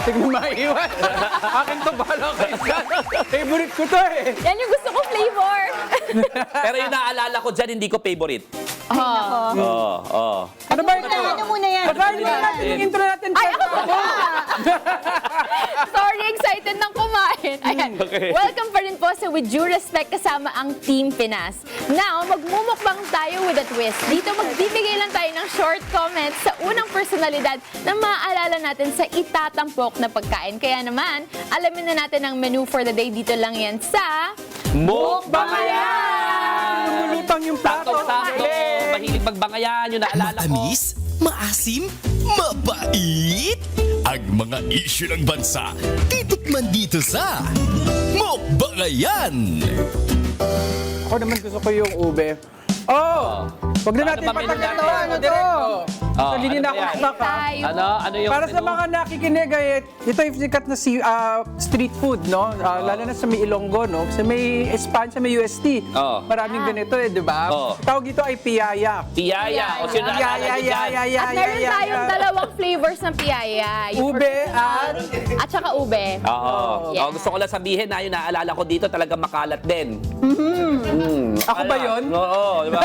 Muntik na maiwan. Akin to, bahala kayo dyan. Favorite ko to eh. Yan yung gusto kong flavor. Pero yung naalala ko dyan, hindi ko favorite. Oo. Ano ba ito? Ano muna yan? Basahin mo natin yung intro natin. Ay, ako ba? Sorry, excited ng kumain. Ayan. Okay. Welcome pa rin po sa With Due Respect kasama ang Team Pinas. Now, magmumukbang tayo with a twist. Dito magbibigay lang tayo ng short comments sa unang personalidad na maaalala natin sa itatampok na pagkain. Kaya naman, alamin na natin ang menu for the day. Dito lang yan sa... Mukbangayan! Lumulutang yung plato. Sakto-sakto. Mahilig magbangayan, yung naalala ko. Matamis, maasim, mabait. Ang mga isyu ng bansa, titikman dito sa Mukbangayan. Ako naman gusto ko yung ube. Oh! Wag na natin Ano ba menu patagal to. natin? Ano to? Hindi na ano ako ba yan? snack ha. Tayo. Ano yung Para sa menu? mga nakikinig, ito yung sikat na street food, no? Lalo na sa may Ilonggo, no? Sa may España, sa may UST. Oo. Maraming ganito di ba? Oo. Tawag ito ay piyaya. Piyaya. O sino naalala niyo dyan? At meron tayong dalawang flavors ng piyaya. Yung Ube at... at saka ube. Oo. Yeah. Gusto ko lang sabihin na yung naalala ko dito talaga makalat din. Ako ba yun? Oo, di ba?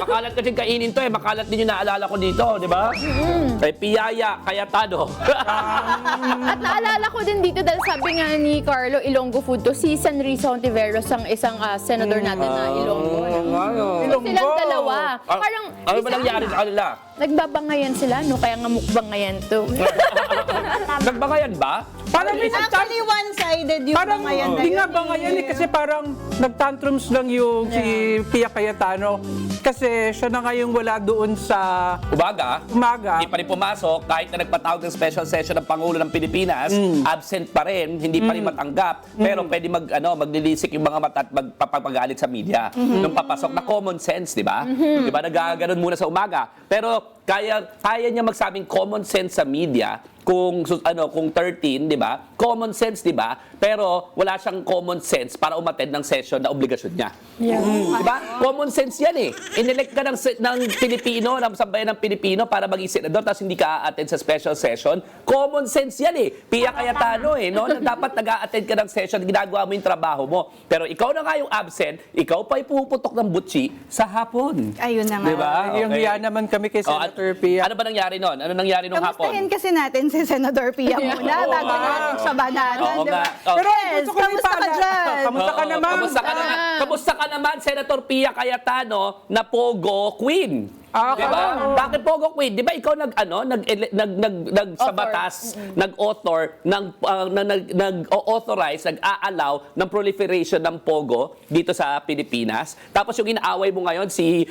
Makalat kasi kainin to eh. Makalat din yung naalala ko dito, di ba? Kay Piyaya, Cayetano. At naalala ko din dito dahil sabi nga ni Carlo, Ilonggo food to. Si Sanrizo Ontiveros, ang isang senador natin na Ilonggo. Ilonggo. Silang dalawa. Parang Ano ba nangyari sa kanila? nagbabangayan sila, no? Kaya nga mukbangayan to. Nagbangayan ba? Parang may Actually, one-sided yung Parang bangayan na hindi yun. nga ba ngayon eh, kasi parang nagtantrums lang yung si Pia Cayetano. Kasi siya na ngayong wala doon sa Umaga? umaga. Hindi pa rin pumasok, kahit na nagpatawag ng special session ng Pangulo ng Pilipinas, absent pa rin, hindi pa rin matanggap. Pero pwede maglilisik yung mga mata at magpapagalit sa media. Nung papasok na common sense, di ba? Di ba, nagaganon muna sa umaga. Pero kaya niya magsabing common sense sa media kung 13, di ba? Common sense, di ba? Pero wala siyang common sense para umattend ng session na obligasyon niya. Di ba? Common sense yan eh. Inelect ka ng Pilipino, ng sambayan ng Pilipino para maging senador tapos hindi ka a-attend sa special session. Common sense yan eh. Pia Cayetano eh, no? Na dapat nag-a-attend ka ng session, ginagawa mo yung trabaho mo. Pero ikaw na nga yung absent, ikaw pa ipuputok ng butsi sa hapon. Ayun na nga. Di ba? Yung hiya naman kami kay Senator Pia. Ano ba nangyari nun? Ano nangyari nung hapon? Kamustahin kasi natin si Senador Pia muna bago natin siya bananan. Oo di ba? nga. Oo. Pero Yes, gusto ko na kamusta ka ipaalala. dyan? Kamusta ka Oo, naman? Kamusta ka naman? Kamusta ka naman, Senator Pia Cayetano na Pogo Queen? Di ba? Bakit Pogo Queen? Di ba ikaw sa batas, nag-author, nag-authorize, nag-a-allow ng proliferation ng Pogo dito sa Pilipinas. Tapos yung inaaway mo ngayon, si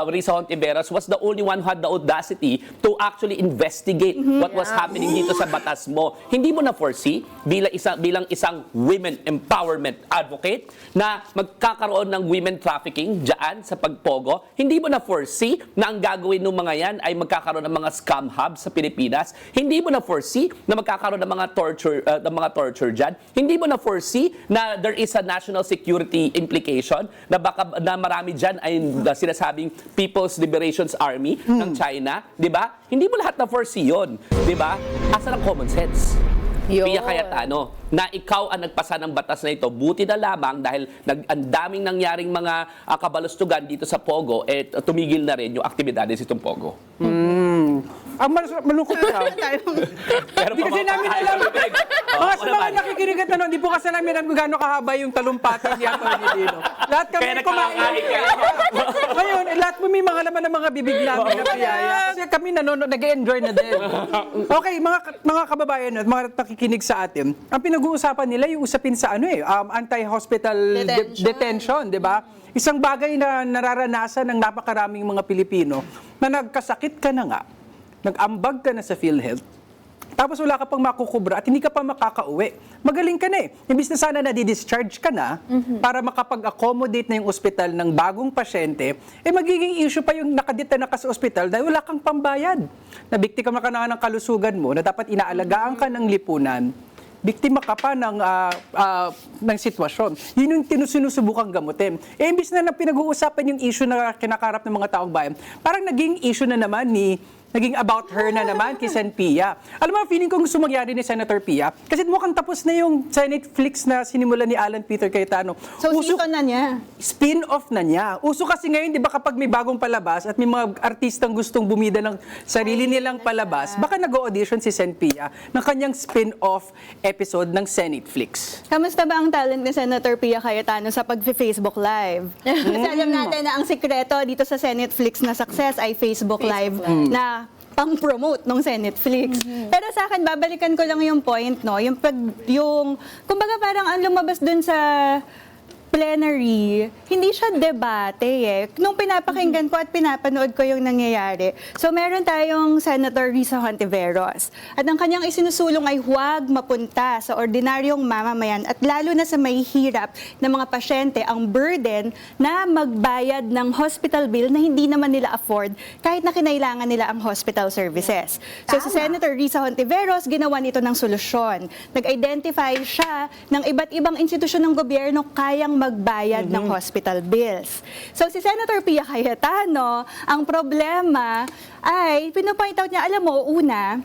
Risa Hontiveros was the only one who had the audacity to actually investigate what was happening dito sa batas mo. Hindi mo na-foresee bilang isang women empowerment advocate na magkakaroon ng women trafficking dyan sa pagpogo. Hindi mo na-foresee na ang gagawin ng mga yan ay magkakaroon ng mga scam hubs sa Pilipinas. Hindi mo na-foresee na magkakaroon ng mga torture dyan. Hindi mo na-foresee na there is a national security implication na marami dyan ay sinasabing People's Liberations Army ng China. Di ba? Hindi mo lahat na-foresee yun. Di ba? Asa ng common sense? Yun. Pia Cayetano, na ikaw ang nagpasa ng batas na ito, buti na lamang dahil ang daming nangyaring mga kabalustugan dito sa Pogo, tumigil na rin yung aktibidades itong Pogo. Ang malungkot lang. Pero Hindi kasi namin alam. Mga sa mga nakikinig at hindi po kasi namin alam kung gaano kahaba yung talumpati ni Atty. Dino. Lahat kami Kaya kumain. nagkakain kayo. Ngayon, lahat mo may mga laman ng mga bibig namin na piyaya. Kasi kami nag-enjoy na din. Okay, mga kababayan at mga nakikinig sa atin, ang pinag-uusapan nila yung usapin sa anti-hospital detention, di ba? Isang bagay na nararanasan ng napakaraming mga Pilipino na nagkasakit ka na nga, nag-ambag ka na sa PhilHealth, tapos wala ka pang makukubra at hindi ka pa makakauwi. Magaling ka na eh. Imbis na sana na-discharge ka na para makapag-accommodate na yung ospital ng bagong pasyente, magiging issue pa yung nakadetena ka sa ospital dahil wala kang pambayad. Nabiktima ka na ng kalusugan mo na dapat inaalagaan ka ng lipunan. Biktima ka pa ng sitwasyon. Yun yung sinusubukang gamutin. Imbis na pinag-uusapan yung issue na kinakarap ng mga taong bayan, parang naging issue na naman ni naging about her na naman kay Sen Pia. Alam mo, feeling ko gusto mangyari ni Senator Pia kasi mukhang tapos na yung sa Netflix na sinimula ni Alan Peter Cayetano. So, season na niya. Spin-off na niya. Uso kasi ngayon, di ba kapag may bagong palabas at may mga artistang gustong bumida ng sarili nilang palabas, baka nag-audition si Sen Pia ng kanyang spin-off episode ng Senetflix. Kamusta ba ang talent ni Senator Pia Cayetano sa pag-Facebook Live? Kasi alam natin na ang sikreto dito sa Senetflix na success ay Facebook Live na pang-promote ng Senetflix. Pero sa akin, babalikan ko lang yung point, no? Kumbaga parang ang lumabas dun sa plenary, hindi siya debate eh. Nung pinapakinggan ko at pinapanood ko yung nangyayari. So meron tayong Senator Risa Hontiveros. At ang kanyang isinusulong ay huwag mapunta sa ordinaryong mamamayan at lalo na sa may hirap na mga pasyente ang burden na magbayad ng hospital bill na hindi naman nila afford kahit na kinailangan nila ang hospital services. So si Senator Risa Hontiveros, ginawa nito ng solusyon. Nag-identify siya ng iba't ibang institusyon ng gobyerno kayang magbayad ng hospital bills. So si Senator Pia Cayetano, ang problema ay pinopoint out niya, alam mo, una,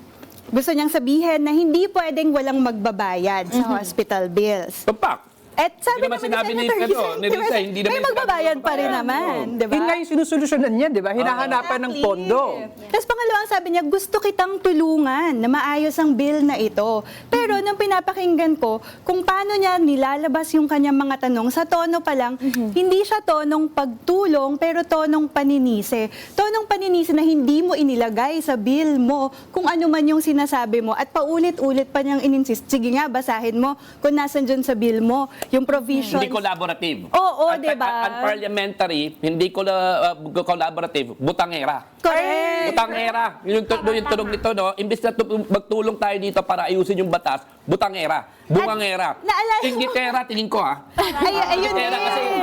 gusto niyang sabihin na hindi pwedeng walang magbabayad sa hospital bills. Tumpak. At sabi Hindi naman sinabi ni Risa, hindi naman may magbabayad pa rin naman, di ba? Yun nga yung sinusolusyonan niya, di ba? Hinahanapan ng pondo. Tapos pangalawang sabi niya, gusto kitang tulungan na maayos ang bill na ito. Pero nang pinapakinggan ko, kung paano niya nilalabas yung kanyang mga tanong, sa tono pa lang, hindi siya tonong pagtulong, pero tonong paninisi. Tonong paninisi na hindi mo inilagay sa bill mo kung ano man yung sinasabi mo at paulit-ulit pa niyang ininsist. Sige nga, basahin mo kung nasan dyan sa bill mo. Yung provisions. Hindi collaborative. Oo, diba? Unparliamentary, hindi collaborative, butangera. Correct. Butangera. Yung tunog nito, no? Imbis na magtulong tayo dito para ayusin yung batas, butangera. Bungangera. Naalala mo- Tingitera, tingin ko, ha? Ayun Tingitera, kasi din.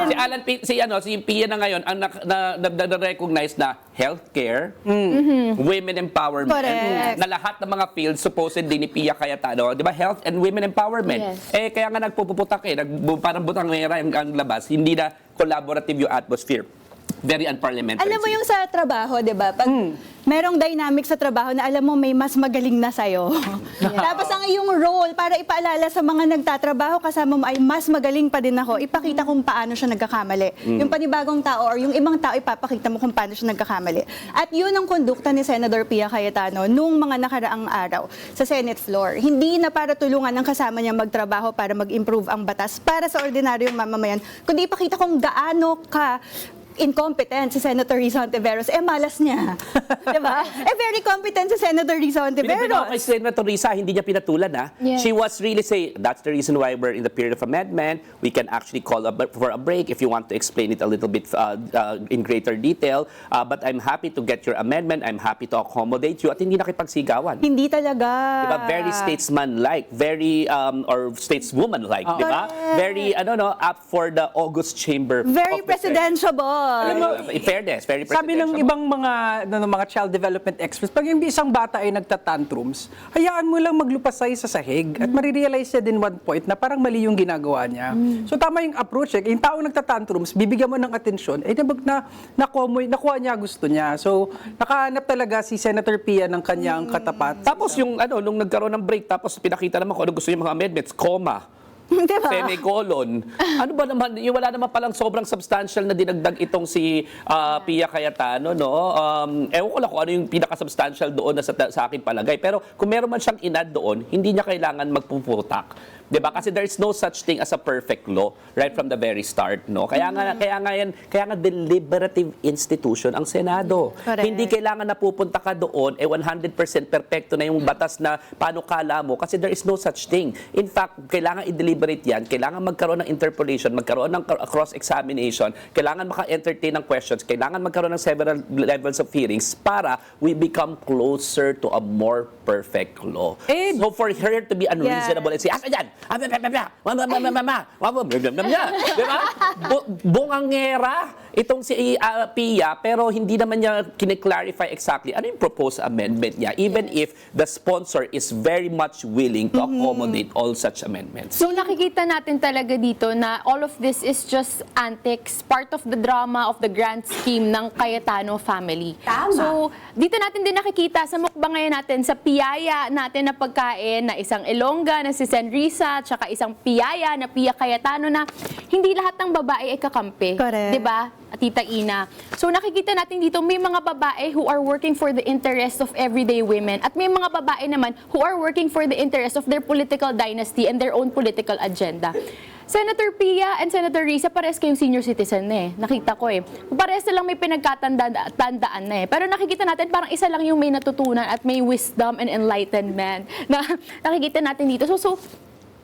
si Alan, si Pia na ngayon, ang na-recognize na healthcare, women empowerment, Correct. na lahat ng mga fields supposedly ni Pia Cayetano, di ba? Health and women empowerment. Yes. Kaya nga nagpupuputak parang butangera ang labas, hindi na collaborative yung atmosphere. Very unparliamentary. Alam mo yung sa trabaho, di ba? Pag merong dynamic sa trabaho na alam mo may mas magaling na sa'yo. Tapos ang iyong role para ipaalala sa mga nagtatrabaho kasama mo ay mas magaling pa din ako, ipakita kung paano siya nagkakamali. Yung panibagong tao or yung ibang tao, ipapakita mo kung paano siya nagkakamali. At yun ang kondukta ni Senator Pia Cayetano nung mga nakaraang araw sa Senate floor. Hindi na para tulungan ang kasama niya magtrabaho para mag-improve ang batas para sa ordinaryong mamamayan, kundi ipakita kung gaano ka incompetent si Senator Risa Hontiveros, malas niya. Diba? Very competent si Senator Risa Pinapinaw kay Hontiveros. Senator Risa, hindi niya pinatulan, ha? Yeah. She was really saying, that's the reason why we're in the period of amendment. We can actually call for a break if you want to explain it a little bit in greater detail. But I'm happy to get your amendment. I'm happy to accommodate you. At hindi nakipagsigawan. Hindi talaga. Diba? Very statesman-like, very, or stateswoman-like, di ba? Very, up for the August chamber. Very of the presidentiable. In fairness, very Sabi ng presidential. ibang mga child development experts, pag yung isang bata ay nagtatantrums, hayaan mo lang maglupasay sa sahig at marirealize niya din one point na parang mali yung ginagawa niya. So tama yung approach. Yung taong nagtatantrums, bibigyan mo ng atensyon, nakuha niya gusto niya. So nakahanap talaga si Senator Pia ng kanyang katapat. Tapos yung nung nagkaroon ng break, tapos pinakita naman kung ano gusto yung mga amendments, comma, Diba? semicolon. Ano ba naman, yung wala naman palang sobrang substantial na dinagdag itong si Pia Cayetano, no? Ewan ko lang kung ano yung pinaka-substantial doon na sa aking palagay. Pero kung meron man siyang inad doon, hindi niya kailangan magpuputak. 'Di ba? Kasi there is no such thing as a perfect law right from the very start, no? Kaya nga deliberative institution ang Senado. Correct. Hindi kailangan na pupunta ka doon 100% perfecto na yung batas na panukala mo kasi there is no such thing. In fact, kailangan i-deliberate yan, kailangan magkaroon ng interpolation, magkaroon ng cross-examination, kailangan maka-entertain ng questions, kailangan magkaroon ng several levels of hearings para we become closer to a more perfect law. Eh, So for her to be unreasonable and say, asa yan? Di ba? Bungangera itong si Pia, pero hindi naman niya kine-clarify exactly ano yung proposed amendment niya, even if the sponsor is very much willing to accommodate all such amendments. So nakikita natin talaga dito na all of this is just antics, part of the drama of the grand scheme ng Cayetano family. Tama. So dito natin din nakikita sa mukbang ngayon natin, sa piyaya natin na pagkain na isang Ilongga na si Senrisa, tsaka isang piyaya na Pia Cayetano na hindi lahat ng babae ay kakampi. Correct. 'Di ba? Tita Ina. So nakikita natin dito may mga babae who are working for the interest of everyday women at may mga babae naman who are working for the interest of their political dynasty and their own political agenda. Senator Pia and Senator Risa, pares kayong senior citizen na eh. Nakita ko eh. Pares na lang may pinagkatandaan na eh. Pero nakikita natin parang isa lang yung may natutunan at may wisdom and enlightenment na nakikita natin dito. So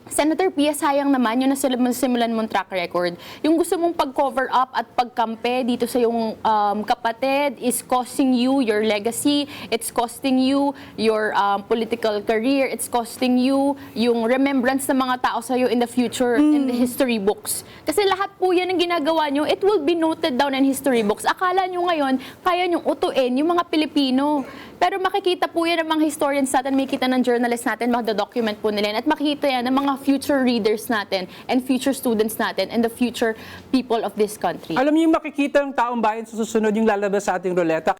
Senator Pia, sayang naman yung nasimulan mong track record. Yung gusto mong pag-cover up at pagkampe dito sa yung kapatid is costing you your legacy, it's costing you your political career, it's costing you yung remembrance ng mga tao sa'yo in the future, in the history books. Kasi lahat po yan ang ginagawa nyo, it will be noted down in history books. Akala nyo ngayon, kaya nyong utuin yung mga Pilipino. Pero makikita po yan ng mga historians natin, makikita ng journalists natin, magda-document po nila yan, at makikita yan ng mga future readers natin and future students natin and the future people of this country. Alam niyo yung makikita ng taong bayan sa susunod yung lalabas sa ating ruleta.